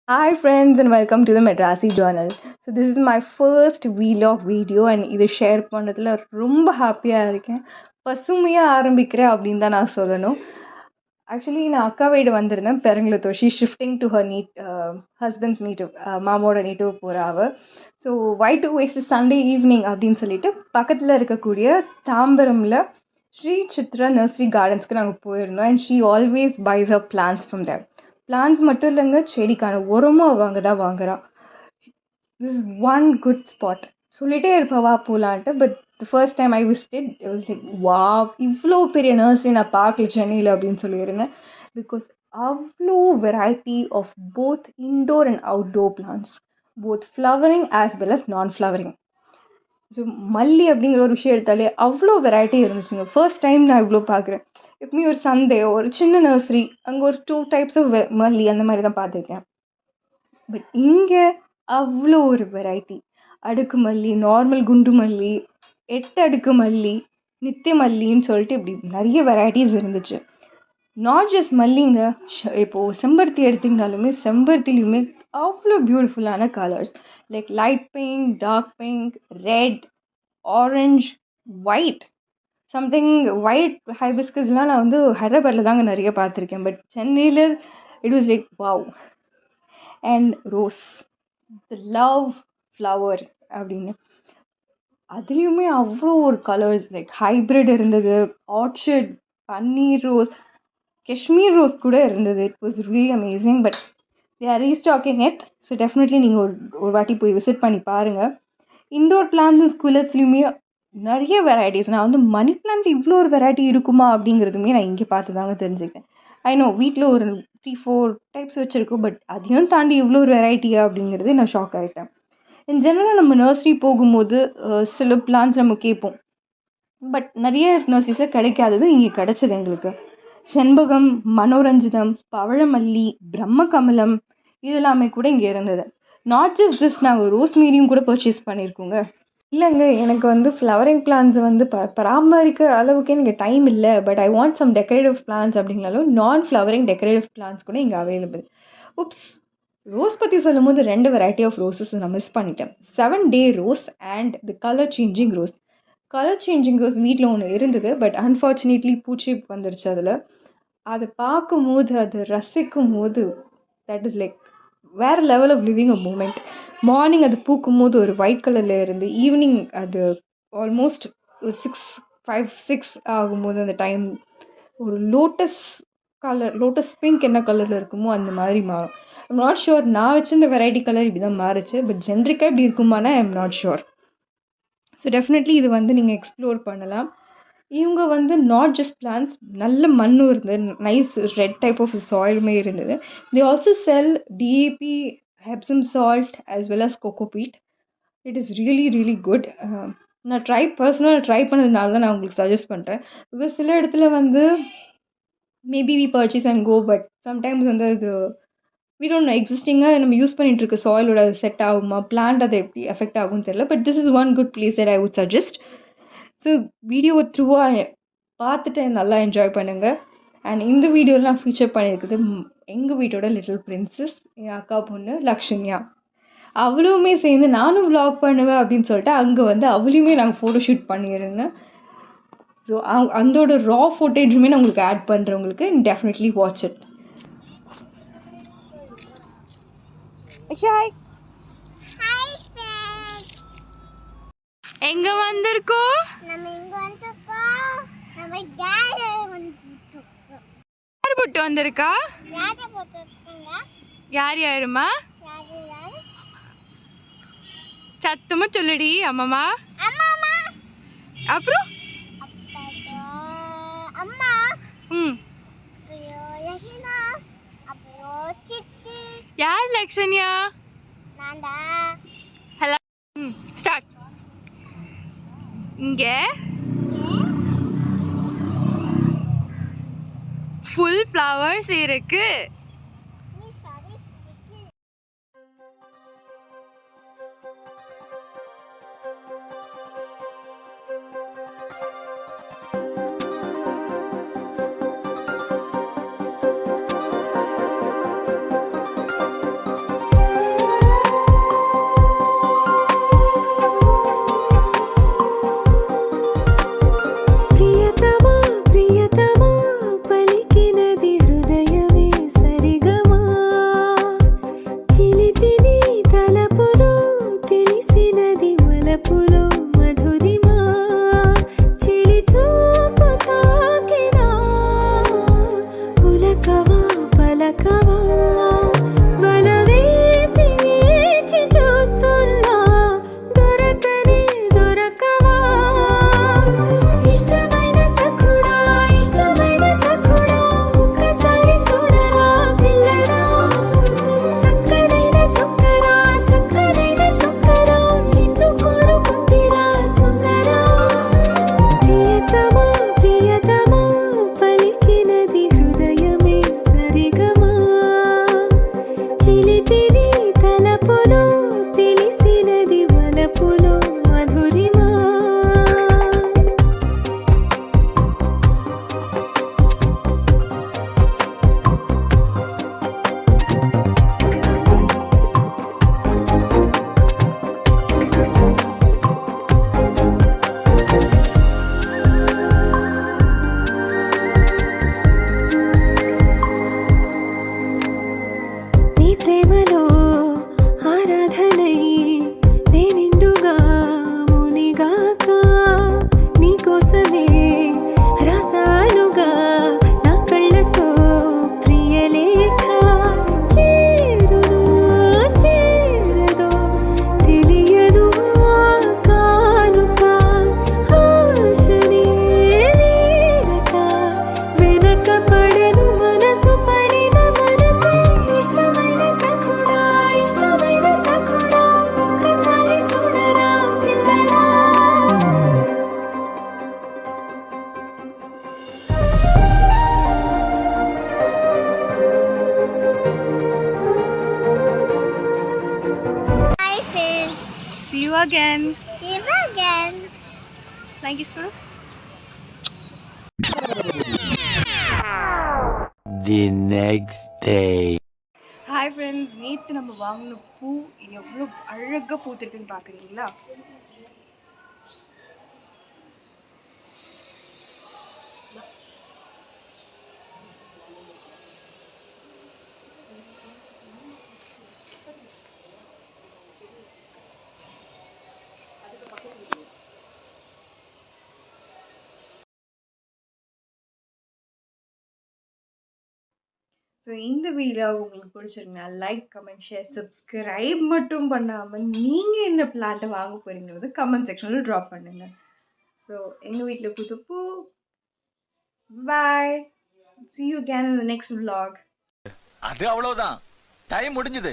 Hi friends and welcome to the Madrasi Journal. So this is my first vlog video and இதை share பண்ணதில் ரொம்ப ஹாப்பியாக இருக்கேன். பசுமையாக ஆரம்பிக்கிறேன் அப்படின்னு தான் நான் சொல்லணும். ஆக்சுவலி நான் அக்கா வீடு வந்திருந்தேன் Perungalathur. She shifting to her husband's native, மாமோட நேட்டிவ் போகிற அவ. So why to waste Sunday evening அப்படின்னு சொல்லிட்டு பக்கத்தில் இருக்கக்கூடிய தாம்பரமில் ஸ்ரீ சித்ரா நர்சரி கார்டன்ஸ்க்கு நாங்கள் போயிருந்தோம். And she always buys a plants from there. Plants மட்டும் இல்லைங்க, செடிக்கான உரமும் அவங்க தான் வாங்குறா. This one good spot. சொல்லிட்டே இருப்பா வா போகலான்ட்டு. But the first time I visited it was like wow, இவ்வளோ பெரிய நர்சரி நான் பார்க்கல சென்னையில் அப்படின்னு சொல்லியிருந்தேன். பிகாஸ் அவ்வளோ variety of both indoor and outdoor plants, both flowering as well as non flowering. So மல்லி அப்படிங்கிற ஒரு விஷயம் எடுத்தாலே அவ்வளோ வெரைட்டி இருந்துச்சுங்க. ஃபர்ஸ்ட் டைம் நான் இவ்வளோ பார்க்குறேன். எப்பவுமே ஒரு சந்தை, ஒரு சின்ன நர்சரி, அங்கே ஒரு 2 டைப்ஸ் ஆஃப் மல்லி அந்த மாதிரி தான் பார்த்துருக்கேன். பட் இங்கே அவ்வளோ ஒரு வெரைட்டி. அடுக்கு மல்லி, நார்மல் குண்டு மல்லி, 8 அடுக்கு மல்லி, நித்திய மல்லின்னு சொல்லிட்டு இப்படி நிறைய வெரைட்டிஸ் இருந்துச்சு. நாட் ஜஸ்ட் மல்லிங்க, இப்போது செம்பருத்தி எடுத்திங்கனாலுமே செம்பருத்திலையுமே அவ்வளோ பியூட்டிஃபுல்லான colours. Like light pink, dark pink, red, orange, white, something white ஹைபிஸ்கஸ்லாம் நான் வந்து ஹைதராபாத்தில் தாங்க நிறைய பார்த்துருக்கேன். பட் சென்னையில் it was like wow. And rose, the love flower அப்படின்னு அதுலேயுமே அவ்வளோ ஒரு கலர்ஸ். லைக் ஹைப்ரிட் இருந்தது, ஆர்ச்சிட், பன்னீர் ரோஸ், காஷ்மீர் ரோஸ் கூட இருந்தது. It was really amazing. But they are restocking it. So definitely நீங்கள் ஒரு வாட்டி போய் விசிட் பண்ணி பாருங்கள். இண்டோர் பிளான்ஸ் ஸ்கூலர்ஸ்லையுமே நிறைய வெரைட்டிஸ். நான் வந்து மணி பிளான்ஸ் இவ்வளோ ஒரு வெரைட்டி இருக்குமா அப்படிங்கிறதுமே நான் இங்கே பார்த்து தாங்க தெரிஞ்சுக்கிட்டேன். ஐ நோ வீட்டில் ஒரு 3-4 டைப்ஸ் வச்சுருக்கோம். பட் அதையும் தாண்டி இவ்வளோ ஒரு வெரைட்டியா அப்படிங்கிறது நான் ஷாக் ஆகிட்டேன். இன் ஜெனரல் நம்ம நர்சரி போகும்போது சில பிளான்ஸ் நம்ம கேட்போம். பட் நிறைய நர்சரிஸில் கிடைக்காதது இங்கே கிடச்சிது எங்களுக்கு. செண்பகம், மனோரஞ்சிதம், பவழமல்லி, பிரம்மகமலம் இதெல்லாமே கூட இங்கே இருந்தது. நாட் ஜஸ்ட் திஸ், நாங்கள் ரோஸ்மேரியும் கூட பர்ச்சேஸ் பண்ணியிருக்கோங்க. இல்லைங்க, எனக்கு வந்து ஃப்ளவரிங் பிளான்ஸ் வந்து பராமரிக்க அளவுக்கு எனக்கு டைம் இல்லை. But I want some decorative plants அப்படிங்கனாலும் நான் ஃப்ளவரிங் டெக்கரேட்டிவ் பிளான்ஸ் கூட இங்கே அவைலபிள். உப்ஸ், ரோஸ் பற்றி சொல்லும் போது 2 வெரைட்டி ஆஃப் ரோஸஸ் நான் மிஸ் பண்ணிட்டேன். 7-day rose and the colour changing rose. Colour changing rose வீட்டில் ஒன்று இருந்தது. பட் அன்ஃபார்ச்சுனேட்லி பூச்சி வந்துருச்சு அதில். அதை பார்க்கும்போது, அதை ரசிக்கும் போது, தட் இஸ் லைக் வேறு level of living a moment. Morning அது பூக்கும் போது ஒரு ஒயிட் கலரில் இருந்து, ஈவினிங் அது ஆல்மோஸ்ட் ஒரு 5-6 ஆகும்போது அந்த டைம் ஒரு லோட்டஸ் கலர், லோட்டஸ் பிங்க் என்ன கலரில் இருக்குமோ அந்த மாதிரி மாறும். ஐம் நாட் ஷுர், நான் வச்சிருந்த வெரைட்டி கலர் இப்படி தான் மாறுச்சு. பட் ஜென்ரிக்காக இப்படி இருக்குமானா I'm not sure. So definitely இது வந்து நீங்கள் எக்ஸ்ப்ளோர் பண்ணலாம். இவங்க வந்து நாட் ஜஸ்ட் பிளான்ஸ், நல்ல மண்ணும் இருந்தது, நைஸ் ரெட் டைப் ஆஃப் சாயிலுமே இருந்தது. They also sell DAP, Epsom salt as well as cocopeat. It is really really good. நான் பர்சனலாக ட்ரை பண்ணதுனால தான் நான் உங்களுக்கு சஜஸ்ட் பண்ணுறேன். பிகாஸ் சில இடத்துல வந்து maybe we purchase and go, but sometimes வந்து அது வி டோன்ட் நோ எக்ஸிஸ்டிங்காக நம்ம யூஸ் பண்ணிட்டு இருக்க சாயிலோட செட் ஆகுமா, பிளான்ட் அதை எப்படி எஃபெக்ட் ஆகும்னு தெரியல. But this is one good place that I would suggest. So வீடியோவை த்ரூவாக பார்த்துட்டு நல்லா என்ஜாய் பண்ணுங்கள். அண்ட் இந்த வீடியோவில் நான் ஃபீச்சர் பண்ணியிருக்குது எங்கள் வீட்டோட லிட்டில் பிரின்சஸ், என் அக்கா பொண்ணு லக்ஷ்மியா. அவளுமே சேர்ந்து நானும் விளாக் பண்ணுவேன் அப்படின்னு சொல்லிட்டு அங்கே வந்து அவளையுமே நாங்கள் ஃபோட்டோ ஷூட் பண்ணியிருந்தேன். ஸோ அதோட ரா ஃபுட்டேஜுமே நான் உங்களுக்கு ஆட் பண்ணுறவங்களுக்கு டெஃபினெட்லி வாட்ச் இட். ஹாய், எங்க வந்திருக்கோம்? யார் போட்டு வந்திருக்கா? யார் யாருமா? சத்தமா சொல்லுடி. அம்மாமா, அப்புறம் யார் லக்ஷன்யா? Hello, start. இங்க ஃபுல் ஃப்ளவர்ஸ் இருக்கு. తలపులో మధురిమా చిలి చూపు తాకినా పులకవా పలకవా వలవేసి వేచి చూస్తున్నా దొరకనే దొరకవా ఇష్టమైన సఖుడా ఒక్కసారి చూడరా పిల్లడా చక్కనైన చొక్కరా నిన్ను కోరుకుందిరా సుందరా ప్రియతమా పలికినది హృదయమే సరిగమా చిలిపిది తలపులో తెలిసినది వలపులో మధురిమా నీ ప్రేమలో ఆరాధనై నేనిండుగా మునిగాక నీకోసమే రాసానుగా నా కళ్ళతో ప్రియలేఖ చేరును చేరదో తెలియదు కానుక ఆశనే వీడక వెనక పడెను మనసు పడిన మనసు ఇష్టమైన సఖుడా ఒక్కసారి చూడరా పిల్లడా Hi friends, See you again. see you again. Thank you, Skuru. The next day. Hi friends, நேற்று நம்ம வாங்கின பூ எவ்வளோ அழகாக பூத்துருக்குன்னு பார்க்குறீங்களா? ஸோ இந்த வீடியோ உங்களுக்கு பிடிச்சிருந்தா லைக், கமெண்ட், ஷேர், சப்ஸ்கிரைப் மட்டும் பண்ணாமல் நீங்கள் என்ன பிளான்ட்டை வாங்க போகிறீங்கிறது கமெண்ட் செக்ஷனில் ட்ராப் பண்ணுங்கள். ஸோ எங்கள் வீட்டில் புது பூ. பாய். See you again in the next vlog. அது அவ்வளவுதான், டைம் முடிஞ்சது.